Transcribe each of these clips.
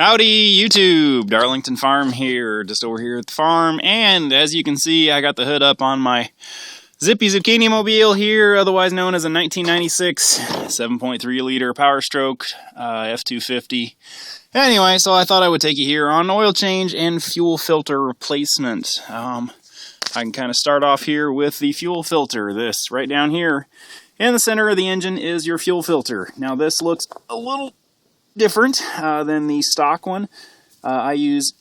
Howdy YouTube, Darlington Farm here, just over here at the farm, and as you can see I got the hood up on my Zippy Zucchini Mobile here, otherwise known as a 1996 7.3 liter Powerstroke F250. Anyway, so I thought I would take you here on oil change and fuel filter replacement. I can kind of start off here with the fuel filter. This right down here in the center of the engine is your fuel filter. Now this looks a little different than the stock one. I use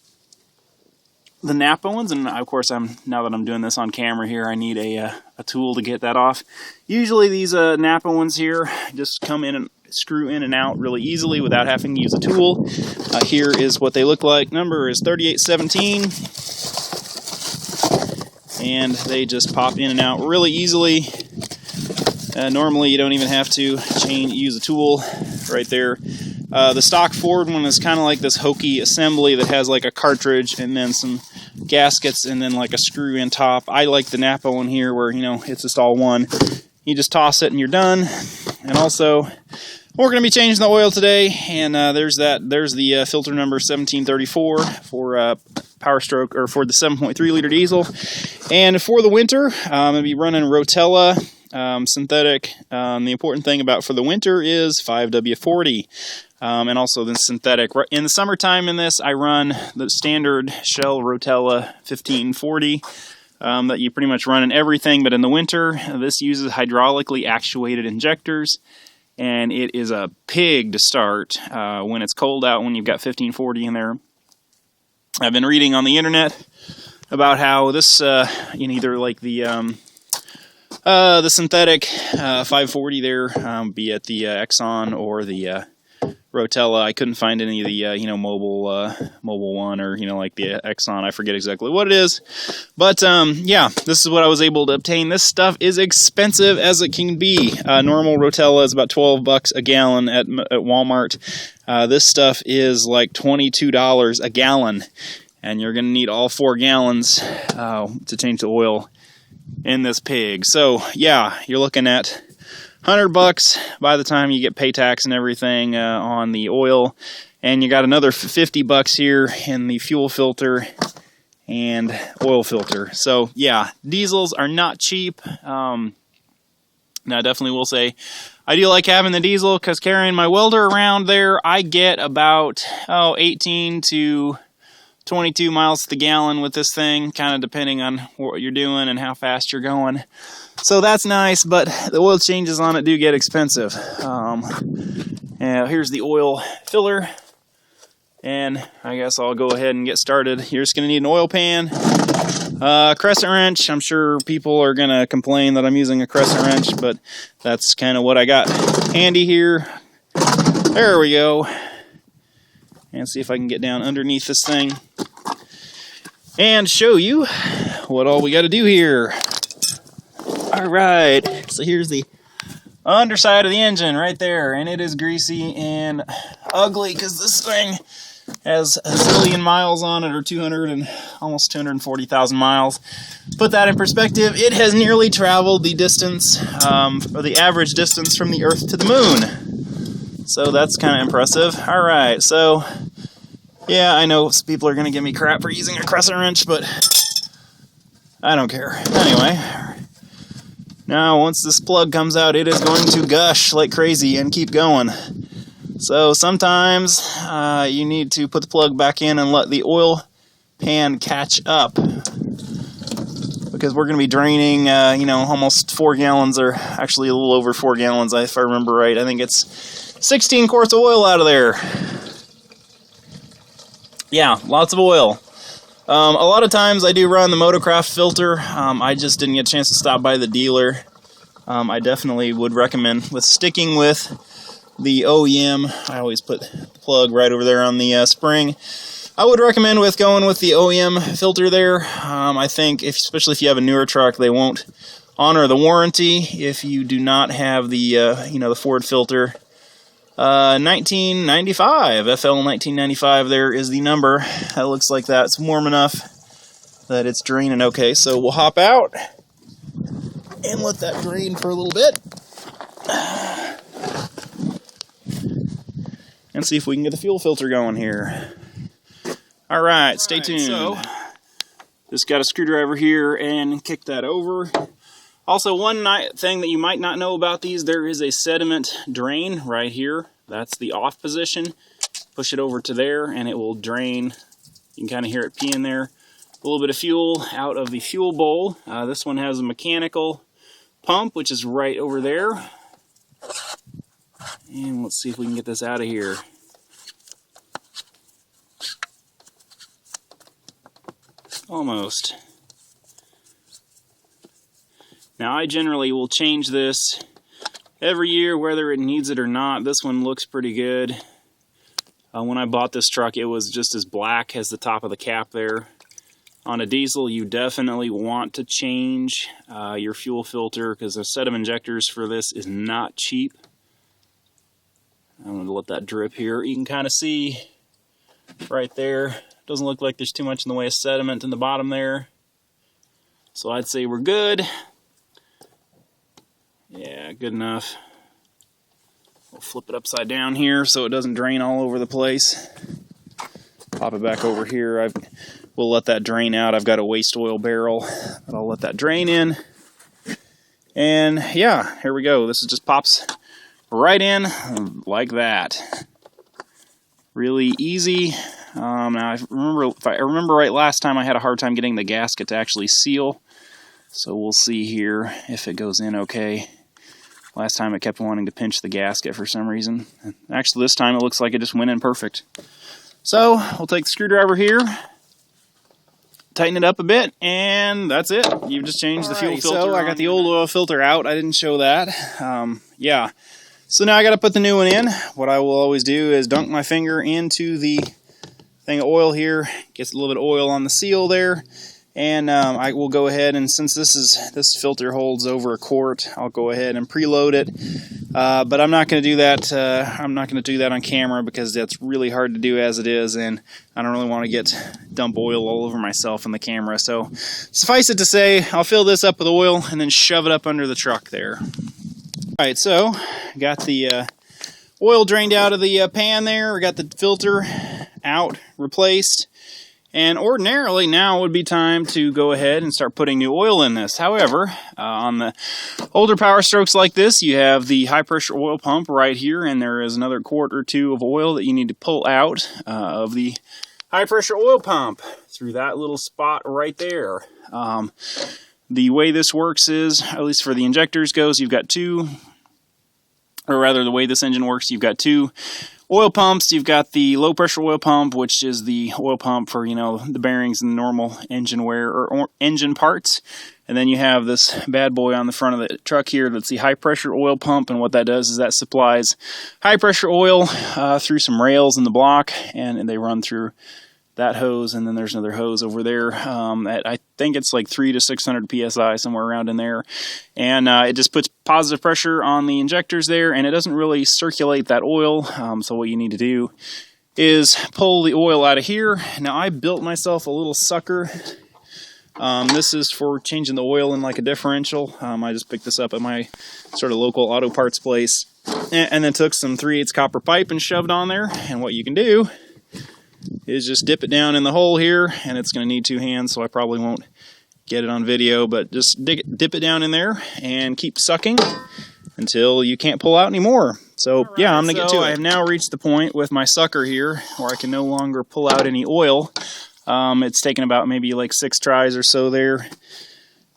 the Napa ones, and of course now that I'm doing this on camera here, I need a tool to get that off. Usually these Napa ones here just come in and screw in and out really easily without having to use a tool. Here is what they look like. Number is 3817, and they just pop in and out really easily. Normally you don't even have to use a tool right there. The stock Ford one is kind of like this hokey assembly that has like a cartridge and then some gaskets and then like a screw in top. I like the Napa one here where, you know, it's just all one. You just toss it and you're done. And also, we're going to be changing the oil today, and there's the filter number 1734 for Powerstroke, or for the 7.3 liter diesel. And for the winter, I'm going to be running Rotella synthetic. The important thing about for the winter is 5W40. And also the synthetic. In the summertime in this, I run the standard Shell Rotella 1540 that you pretty much run in everything, but in the winter, this uses hydraulically actuated injectors, and it is a pig to start when it's cold out when you've got 1540 in there. I've been reading on the internet about how this, either like the synthetic 540 there, be it the Exxon or the Rotella. I couldn't find any of the mobile one, or like the Exxon. I forget exactly what it is, but yeah, this is what I was able to obtain. This stuff is expensive as it can be. Normal Rotella is about $12 a gallon at Walmart. This stuff is like $22 a gallon, and you're going to need all 4 gallons to change the oil in this pig. So yeah, you're looking at $100 by the time you get pay tax and everything on the oil, and you got another $50 here in the fuel filter and oil filter. So yeah, diesels are not cheap. Now I definitely will say I do like having the diesel, because carrying my welder around there, I get about 18 to 22 miles to the gallon with this thing, kind of depending on what you're doing and how fast you're going. So that's nice, but the oil changes on it do get expensive. Here's the oil filler, and I guess I'll go ahead and get started. You're just going to need an oil pan, crescent wrench. I'm sure people are going to complain that I'm using a crescent wrench, but that's kind of what I got handy here. There we go. And see if I can get down underneath this thing and show you what all we got to do here. Alright, so here's the underside of the engine right there, and it is greasy and ugly because this thing has a zillion miles on it, or almost 240,000 miles. Put that in perspective, it has nearly traveled the distance, or the average distance from the Earth to the Moon. So that's kind of impressive. Alright, so yeah, I know people are going to give me crap for using a crescent wrench, but I don't care. Anyway, now once this plug comes out, it is going to gush like crazy and keep going. So sometimes you need to put the plug back in and let the oil pan catch up, because we're going to be draining almost 4 gallons, or actually a little over 4 gallons if I remember right. I think it's 16 quarts of oil out of there. Yeah, lots of oil. A lot of times I do run the Motorcraft filter. I just didn't get a chance to stop by the dealer. I definitely would recommend sticking with the OEM. I always put the plug right over there on the spring. I would recommend going with the OEM filter there. I think, especially if you have a newer truck, they won't honor the warranty if you do not have the the Ford filter. 1995, FL 1995 there is the number. That looks like that's warm enough that it's draining okay. So we'll hop out and let that drain for a little bit. and see if we can get the fuel filter going here. All right, stay tuned. So, just got a screwdriver here and kick that over. Also, one thing that you might not know about these, there is a sediment drain right here. That's the off position. Push it over to there and it will drain. You can kind of hear it peeing there. A little bit of fuel out of the fuel bowl. This one has a mechanical pump, which is right over there. And let's see if we can get this out of here. Almost. Now I generally will change this every year, whether it needs it or not. This one looks pretty good. When I bought this truck, it was just as black as the top of the cap there. On a diesel, you definitely want to change your fuel filter because the set of injectors for this is not cheap. I'm going to let that drip here. You can kind of see right there. Doesn't look like there's too much in the way of sediment in the bottom there. So I'd say we're good. Yeah, good enough. We'll flip it upside down here so it doesn't drain all over the place. Pop it back over here. We'll let that drain out. I've got a waste oil barrel that I'll let that drain in. And yeah, here we go. This just pops right in like that. Really easy. Now if I remember right, last time I had a hard time getting the gasket to actually seal. So we'll see here if it goes in okay. Last time it kept wanting to pinch the gasket for some reason. Actually this time it looks like it just went in perfect. So we'll take the screwdriver here, tighten it up a bit, and that's it. You've just changed the fuel filter. So I got the old oil filter out. I didn't show that. Yeah. So now I got to put the new one in. What I will always do is dunk my finger into the thing of oil here. Gets a little bit of oil on the seal there. And I will go ahead, and since this filter holds over a quart, I'll go ahead and preload it. But I'm not going to do that. I'm not going to do that on camera because that's really hard to do as it is, and I don't really want to dump oil all over myself in the camera. So suffice it to say, I'll fill this up with oil and then shove it up under the truck there. All right, so got the oil drained out of the pan there. We got the filter out, replaced. And ordinarily now would be time to go ahead and start putting new oil in this. However, on the older Powerstrokes like this, you have the high pressure oil pump right here, and there is another quart or two of oil that you need to pull out of the high pressure oil pump through that little spot right there. The way this works is, at least for the injectors goes, you've got two, or rather the way this engine works, you've got two oil pumps. You've got the low pressure oil pump, which is the oil pump for, you know, the bearings and the normal engine wear or engine parts. And then you have this bad boy on the front of the truck here that's the high pressure oil pump. And what that does is that supplies high pressure oil through some rails in the block, and they run through that hose. And then there's another hose over there at, I think it's like 300 to 600 psi, somewhere around in there. And it just puts positive pressure on the injectors there, and it doesn't really circulate that oil. So what you need to do is pull the oil out of here. Now I built myself a little sucker. This is for changing the oil in like a differential. I just picked this up at my sort of local auto parts place, and then took some 3/8 copper pipe and shoved on there. And what you can do is just dip it down in the hole here, and it's going to need two hands, so I probably won't get it on video, but just dip it down in there and keep sucking until you can't pull out anymore. So yeah, I'm going to get to it. I have now reached the point with my sucker here where I can no longer pull out any oil. It's taken about maybe like 6 tries or so there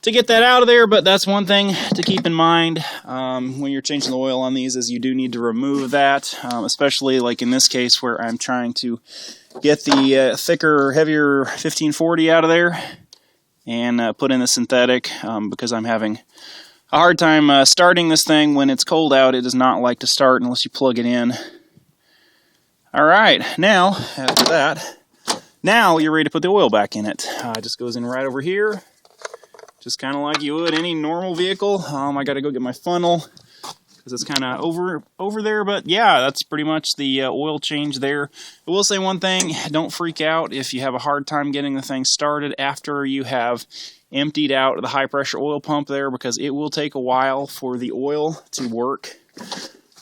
to get that out of there, but that's one thing to keep in mind when you're changing the oil on these, is you do need to remove that, especially like in this case where I'm trying to get the thicker, heavier 1540 out of there and put in the synthetic because I'm having a hard time starting this thing when it's cold out. It does not like to start unless you plug it in. All right, now after that, now you're ready to put the oil back in it. It just goes in right over here, just kind of like you would any normal vehicle. I got to go get my funnel because it's kind of over there, but yeah, that's pretty much the oil change there. I will say one thing: don't freak out if you have a hard time getting the thing started after you have emptied out the high pressure oil pump there, because it will take a while for the oil to work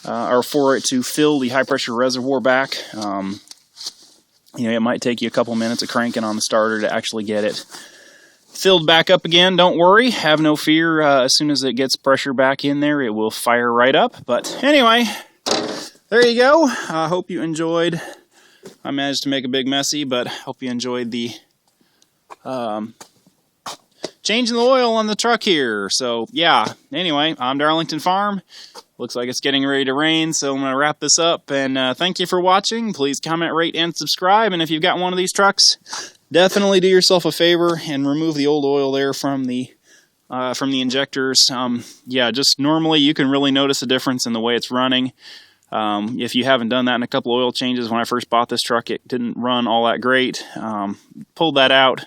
or for it to fill the high pressure reservoir back. You know, it might take you a couple minutes of cranking on the starter to actually get it filled back up again. Don't worry, have no fear. As soon as it gets pressure back in there, it will fire right up. But anyway, there you go. I hope you enjoyed. I managed to make a big messy, but hope you enjoyed the changing the oil on the truck here. So yeah, anyway, I'm Darlington Farm. Looks like it's getting ready to rain, so I'm going to wrap this up. And thank you for watching. Please comment, rate, and subscribe. And if you've got one of these trucks, definitely do yourself a favor and remove the old oil there from the injectors. Yeah, just normally you can really notice a difference in the way it's running. If you haven't done that in a couple oil changes, when I first bought this truck, it didn't run all that great. Pulled that out,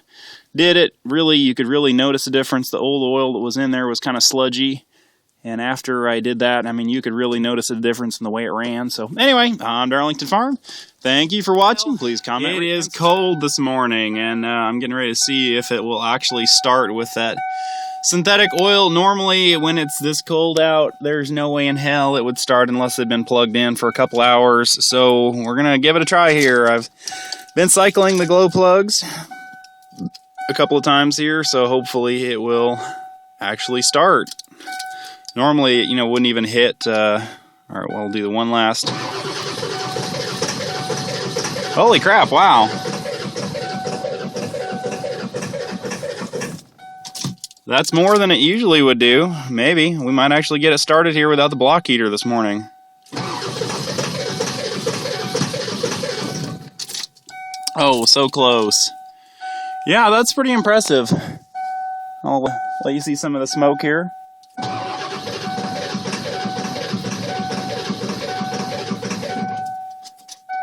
did it. Really, you could really notice a difference. The old oil that was in there was kind of sludgy. And after I did that, I mean, you could really notice a difference in the way it ran. So anyway, I'm Darlington Farm. Thank you for watching. Please comment. It is cold this morning, and I'm getting ready to see if it will actually start with that synthetic oil. Normally, when it's this cold out, there's no way in hell it would start unless it had been plugged in for a couple hours. So we're going to give it a try here. I've been cycling the glow plugs a couple of times here, so hopefully it will actually start. Normally, you know, wouldn't even hit. All right, well, we'll do the one last. Holy crap, wow. That's more than it usually would do. Maybe. We might actually get it started here without the block heater this morning. Oh, so close. Yeah, that's pretty impressive. I'll let you see some of the smoke here.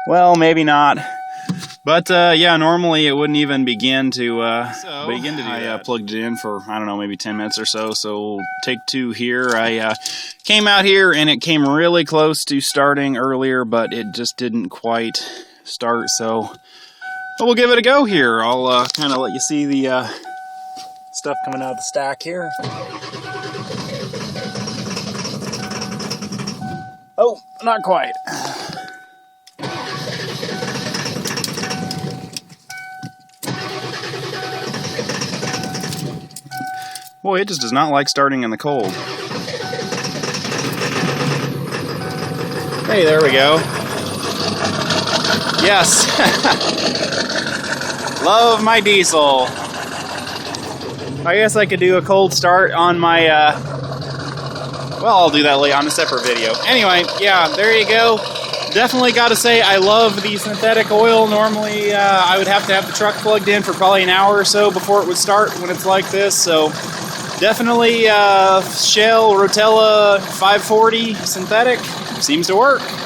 Well, maybe not. But, yeah, normally it wouldn't even begin to do that. I plugged it in for, I don't know, maybe 10 minutes or so. So take two here. I came out here and it came really close to starting earlier, but it just didn't quite start. So we'll give it a go here. I'll kind of let you see the stuff coming out of the stack here. Oh, not quite. Boy, it just does not like starting in the cold. Hey, there we go. Yes. Love my diesel. I guess I could do a cold start on my, well, I'll do that later on a separate video. Anyway, yeah, there you go. Definitely got to say I love the synthetic oil. Normally, I would have to have the truck plugged in for probably an hour or so before it would start when it's like this, so definitely Shell Rotella 540 synthetic seems to work.